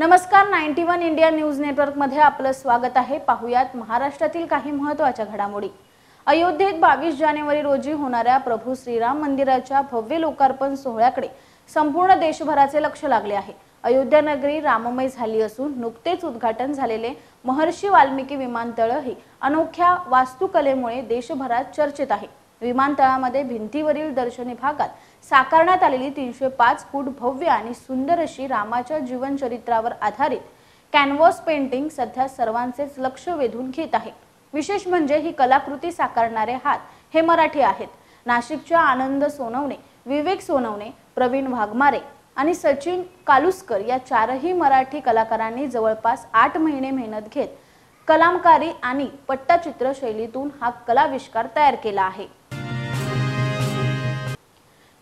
नमस्कार, 91 India news network मध्ये आपलं स्वागत आहे। पाहुयात महाराष्ट्रातील काही महत्त्वाच्या घडामोडी। अयोध्येत 22 जानेवारी रोजी होणाऱ्या प्रभू श्रीराम मंदिराच्या भव्य लोकार्पण सोहळ्याकडे संपूर्ण देशभराचे लक्ष लागले आहे। अयोध्या नगरी राममय झाली असून नुकतेच उद्घाटन झालेले महर्षी वाल्मिकी विमानतळही अनोख्या वास्तुकलेमुळे देशभरात चर्चेत आहे। विमानतळामध्ये भिंतीवरील दर्शनी भागात साकारण्यात आलेली 305 फूट भव्य आणि सुंदर अशी रामाच्या जीवन चरित्रावर आधारित कॅनव्हास पेंटिंग सध्या सर्वांचेच लक्ष वेधून घेत आहे। विशेष म्हणजे ही कलाकृती साकारणारे हात हे मराठी आहेत। नाशिकच्या आनंद सोनवणे, विवेक सोनवणे, प्रवीण वाघमारे आणि सचिन कालुसकर या चारही मराठी कलाकारांनी जवळपास 8 महिने मेहनत घेत कलामकारी आणि पट्टचित्र शैलीतून हा कलाविष्कार तयार केला आहे।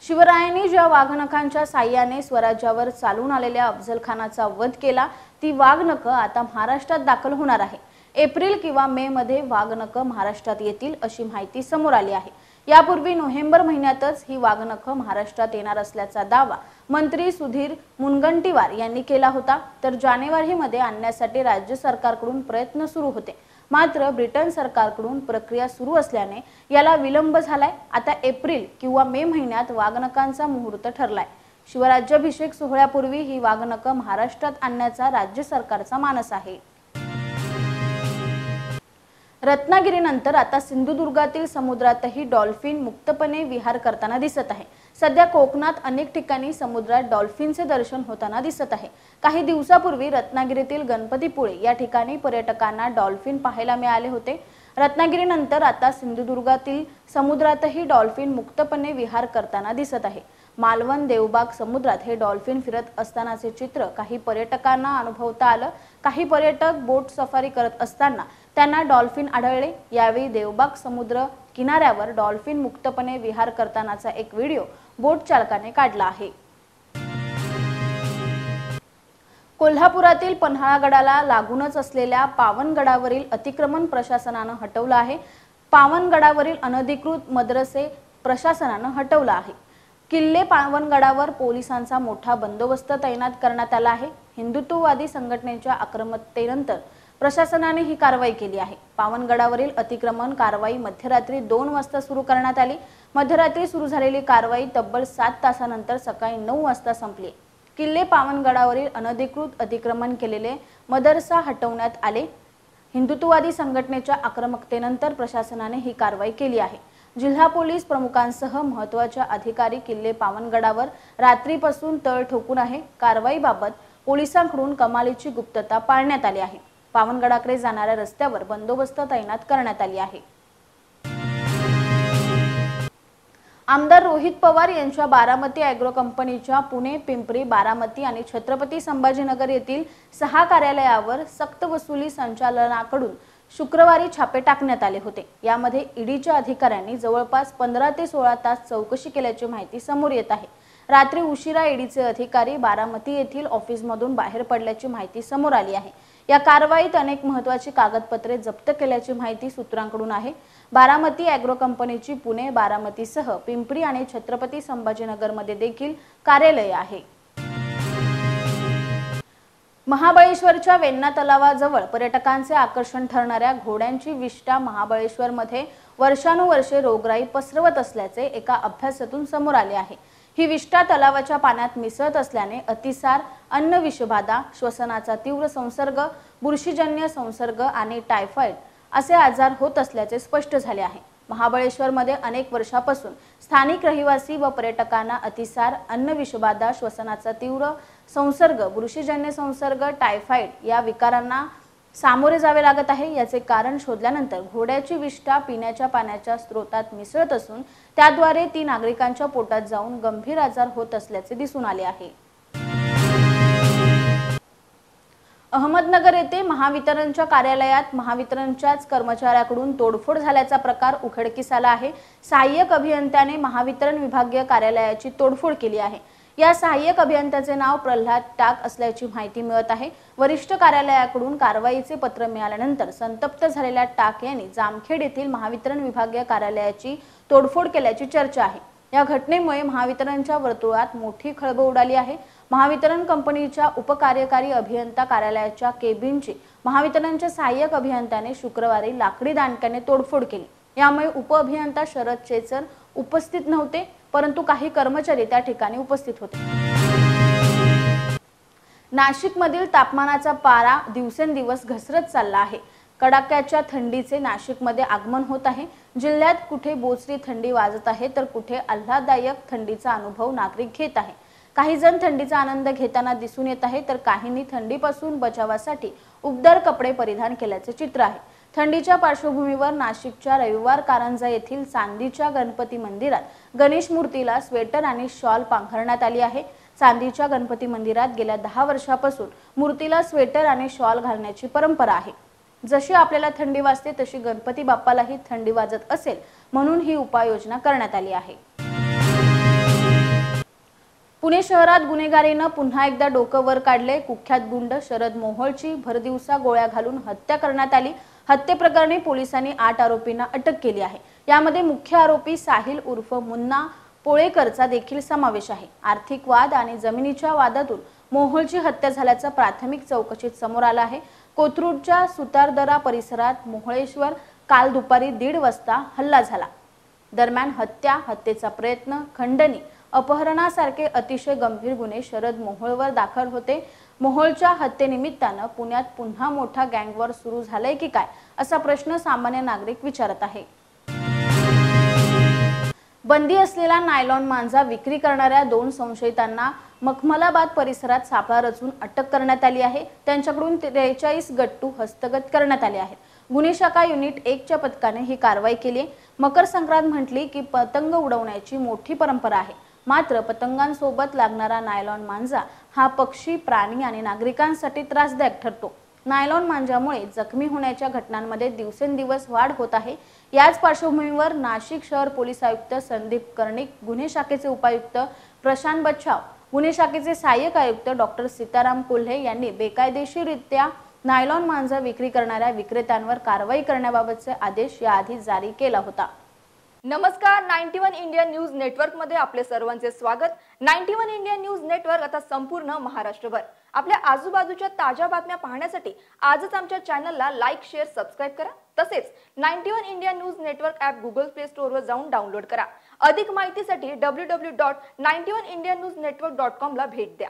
शिवरायांनी ज्या वाघनखांच्या साह्याने स्वराज्यावर चालून आलेल्या अफजल खानाचा वध केला, ती वाघनखं आता महाराष्ट्रात दाखल होणार आहे। एप्रिल किंवा मे मध्ये वाघनखं महाराष्ट्रात येतील अशी माहिती समोर आली आहे। यापूर्वी नोव्हेंबर महिन्यातच ही वाघनखं महाराष्ट्रात येणार असल्याचा दावा मंत्री सुधीर मुनगंटीवार यांनी केला होता। तर जानेवारीमध्ये आणण्यासाठी राज्य सरकारकडून प्रयत्न सुरू होते, मात्र ब्रिटन सरकारकडून प्रक्रिया सुरू असल्याने याला विलंब झालाय। आता एप्रिल किंवा मे महिन्यात वाघनखांचा मुहूर्त ठरलाय। शिवराज्याभिषेक सोहळ्यापूर्वी ही वाघनखं महाराष्ट्रात आणण्याचा राज्य सरकारचा मानस आहे। रत्नागिरीनंतर आता सिंधुदुर्गातील समुद्रातही डॉल्फिन मुक्तपणे विहार करताना दिसत आहे। सध्या कोकणात अनेक ठिकाणी समुद्रात डॉल्फिनचे दर्शन होताना दिसत आहे। काही दिवसापूर्वी रत्नागिरीतील गणपतीपुळे या ठिकाणी पर्यटकांना डॉल्फिन पाहायला मिळाले होते। रत्नागिरीनंतर आता सिंधुदुर्गातील समुद्रातही डॉल्फिन मुक्तपणे विहार करताना दिसत आहे। मालवण देवबाग समुद्रात हे डॉल्फिन फिरत असतानाचे चित्र काही पर्यटकांना अनुभवता आलं। काही पर्यटक बोट सफारी करत असताना त्यांना डॉल्फिन आढळले। यावेळी देवबाग समुद्र किनाऱ्यावर डॉल्फिन मुक्तपणे विहार करतानाचा एक व्हिडिओ बोट चालकाने काढला आहे। कोल्हापुरातील पन्हाळगडाला लागूनच असलेल्या पावनगडावरील अतिक्रमण प्रशासनाने हटवलं आहे। पावनगडावरील अनधिकृत मद्रसे प्रशासनाने हटवला आहे। किल्ले पावनगडावर पोलिसांचा मोठा बंदोबस्त तैनात करण्यात आला आहे। हिंदुत्ववादी संघटनेच्या आक्रमकतेनंतर प्रशासनाने ही कारवाई केली आहे। पावनगडावरील अतिक्रमण कारवाई मध्यरात्री 2 वाजता सुरू करण्यात आली। मध्यरात्री सुरू झालेली कारवाई तब्बल 7 तासानंतर सकाळी 9 वाजता संपली। किल्ले पावनगडावरील अनधिकृत अतिक्रमण केलेले मदरसा हटवण्यात आले। हिंदुत्ववादी संघटनेच्या आक्रमकतेनंतर प्रशासनाने ही कारवाई केली आहे। जिल्हा पोलीस प्रमुखांसह महत्त्वाचे अधिकारी किल्ले पावनगडावर रात्रीपासून तळ ठोकून आहे। कारवाईबाबत पोलिसांकडून कमालीची गुप्तता पाळण्यात आली आहे। पावनगडाकडे जाणाऱ्या रस्त्यावर बंदोबस्त तैनात करण्यात आली आहे। आमदार रोहित पवार यांच्या बारामती ॲग्रो कंपनीच्या पुणे, पिंपरी, बारामती आणि छत्रपती संभाजीनगर येथील 6 कार्यालयावर सक्तवसुली संचालनाकडून शुक्रवारी छापे टाकण्यात आले होते। यामध्ये ईडीच्या अधिकाऱ्यांनी जवळपास 15 ते 16 तास चौकशी केल्याची माहिती समोर येत आहे। रात्री उशिरा ईडीचे अधिकारी बारामती येथील ऑफिसमधून बाहेर पडल्याची माहिती समोर आली आहे। या कारवाईत अनेक महत्त्वाची कागदपत्रे जप्त केल्याची माहिती सूत्रांकडून आहे। बारामती ॲग्रो कंपनीची पुणे, बारामतीसह पिंपरी आणि छत्रपती संभाजीनगरमध्ये देखील कार्यालये आहे। महाबळेश्वरच्या वेण्णा तलावाजवळ पर्यटकांचे आकर्षण ठरणाऱ्या घोड्यांची विष्ठा महाबळेश्वरमध्ये वर्षानुवर्षे रोगराई पसरवत असल्याचे एका अभ्यासातून समोर आले आहे। ही विष्ठा तलावाच्या पाण्यात मिसळत असल्याने अतिसार, अन्न विषबाधा, श्वसनाचा तीव्र संसर्ग, बुरशीजन्य संसर्ग आणि टायफॉइड असे आजार होत असल्याचे स्पष्ट झाले आहे। महाबळेश्वरमध्ये अनेक वर्षापासून स्थानिक रहिवासी व पर्यटकांना अतिसार, अन्न विषबाधा, श्वसनाचा तीव्र संसर्ग, बुरशीजन्य संसर्ग, टायफॉइड या विकारांना सामोरे जावे लागत आहे। याचे कारण शोधल्यानंतर घोड्याची विष्ठा पिण्याच्या पाण्याच्या स्रोतात मिसळत असून त्याद्वारे ती नागरिकांच्या पोटात जाऊन गंभीर आजार होत असल्याचे दिसून आले आहे। अहमदनगर येथे महावितरणच्या कार्यालयात महावितरणच्याच कर्मचाऱ्याकडून तोडफोड झाल्याचा प्रकार उघडकीस आला आहे। सहाय्यक अभियंत्याने महावितरण विभागीय कार्यालयाची तोडफोड केली आहे। या सहाय्यक अभियंत्याचे नाव प्रल्हाद टाक असल्याची माहिती मिळत आहे। वरिष्ठ कार्यालयाकडून कारवाईचे पत्र मिळाल्यानंतर संतप्त झालेल्या टाक यांनी जामखेड येथील महावितरण विभागीय कार्यालयाची तोडफोड केल्याची चर्चा आहे। या घटनेमुळे महावितरणच्या वर्तुळात मोठी खळबळ उडाली आहे। महावितरण कंपनीच्या उपकार्यकारी अभियंता कार्यालयाच्या केबिनची महावितरणच्या सहाय्यक अभियंत्याने शुक्रवारी लाकडी दांडक्याने तोडफोड केली। यामुळे उपअभियंता शरद चेचर उपस्थित नव्हते, परंतु काही कर्मचारी त्या ठिकाणी उपस्थित होते। नाशिकमधील तापमानाचा पारा दिवसेंदिवस घसरत चालला आहे। कडाक्याच्या थंडीचे नाशिकमध्ये आगमन होत आहे। जिल्ह्यात कुठे बोचरी थंडी वाजत आहे, तर कुठे आल्हाददायक थंडीचा अनुभव नागरिक घेत आहे। काही जण थंडीचा आनंद घेताना दिसून येत आहे, तर काहींनी थंडीपासून बचावासाठी उबदार कपडे परिधान केल्याचे चित्र आहे। थंडीच्या पार्श्वभूमीवर नाशिकच्या रविवार कारंजा येथील चांदीच्या गणपती मंदिरात गणेश मूर्तीला स्वेटर आणि शॉल पांघरण्यात आली आहे। चांदीच्या गणपती मंदिरात गेल्या 10 वर्षापासून मूर्तीला स्वेटर आणि शॉल घालण्याची परंपरा आहे। जशी आपल्याला थंडी वाजते तशी गणपती बाप्पालाही थंडी वाजत असेल, म्हणून ही उपाययोजना करण्यात आली आहे। पुणे शहरात गुन्हेगारीने पुन्हा एकदा डोकं वर काढले। कुख्यात गुंड शरद मोहोळची भरदिवसा गोळ्या घालून हत्या करण्यात आली। हत्येप्रकरणी पोलिसांनी 8 आरोपींना अटक केली आहे। यामध्ये मुख्य आरोपी साहिल उर्फ मुन्ना पोळेकरचा देखील समावेश आहे। आर्थिक वाद आणि जमिनीच्या वादातून मोहोळची हत्या झाल्याचं प्राथमिक चौकशीत समोर आलं आहे। कोथरूडच्या सुतारदरा परिसरात मोहोळेश्वर काल दुपारी 1:30 वाजता हल्ला झाला। दरम्यान हत्येचा प्रयत्न, खंडणी, अपहरणासारखे अतिशय गंभीर गुन्हे शरद मोहोळवर दाखल होते। मोहोळच्या हत्येनिमित्तानं पुण्यात पुन्हा मोठा गँगवॉर सुरू झालाय की काय, असा प्रश्न सामान्य नागरिक विचारत आहे। बंदी असलेला नायलॉन मांजा विक्री करणाऱ्या 2 संशयितांना मखमलाबाद परिसरात सापळा रचून अटक करण्यात आली आहे। त्यांच्याकडून 43 गट्टू हस्तगत करण्यात आले आहेत। गुन्हे शाखा युनिट 1च्या पथकाने ही कारवाई केली। मकर संक्रांत म्हटली की पतंग उडवण्याची मोठी परंपरा आहे, मात्र पतंगांसोबत लागणारा नायलॉन मांजा हा पक्षी, प्राणी आणि नागरिकांसाठी त्रासदायक ठरतो। नायलॉन मांजामुळे जखमी होण्याच्या घटनांमध्ये दिवसेंदिवस वाढ होत आहे। याच पार्श्वभूमीवर नाशिक शहर पोलीस आयुक्त संदीप कर्णिक, गुन्हे शाखेचे उपायुक्त प्रशांत बच्छाव, गुन्हे शाखेचे सहाय्यक आयुक्त डॉक्टर सीताराम कोल्हे यांनी बेकायदेशीररित्या नायलॉन मांजा विक्री करणाऱ्या विक्रेत्यांवर कारवाई करण्याबाबतचे आदेश याआधी जारी केला होता। नमस्कार, 91 इंडिया न्यूज नेटवर्क मध्ये आपले सर्वांचे स्वागत। 91 इंडिया न्यूज नेटवर्क आता संपूर्ण महाराष्ट्रभर आपल्या आजूबाजूच्या ताज्या बातम्या पाहण्यासाठी आजच आमच्या चॅनलला लाईक, शेअर, सबस्क्राइब करा। तसेच 91 India news network app Google play store वर जाऊन डाउनलोड करा। अधिक माहितीसाठी www.91indianewsnetwork.com ला भेट द्या।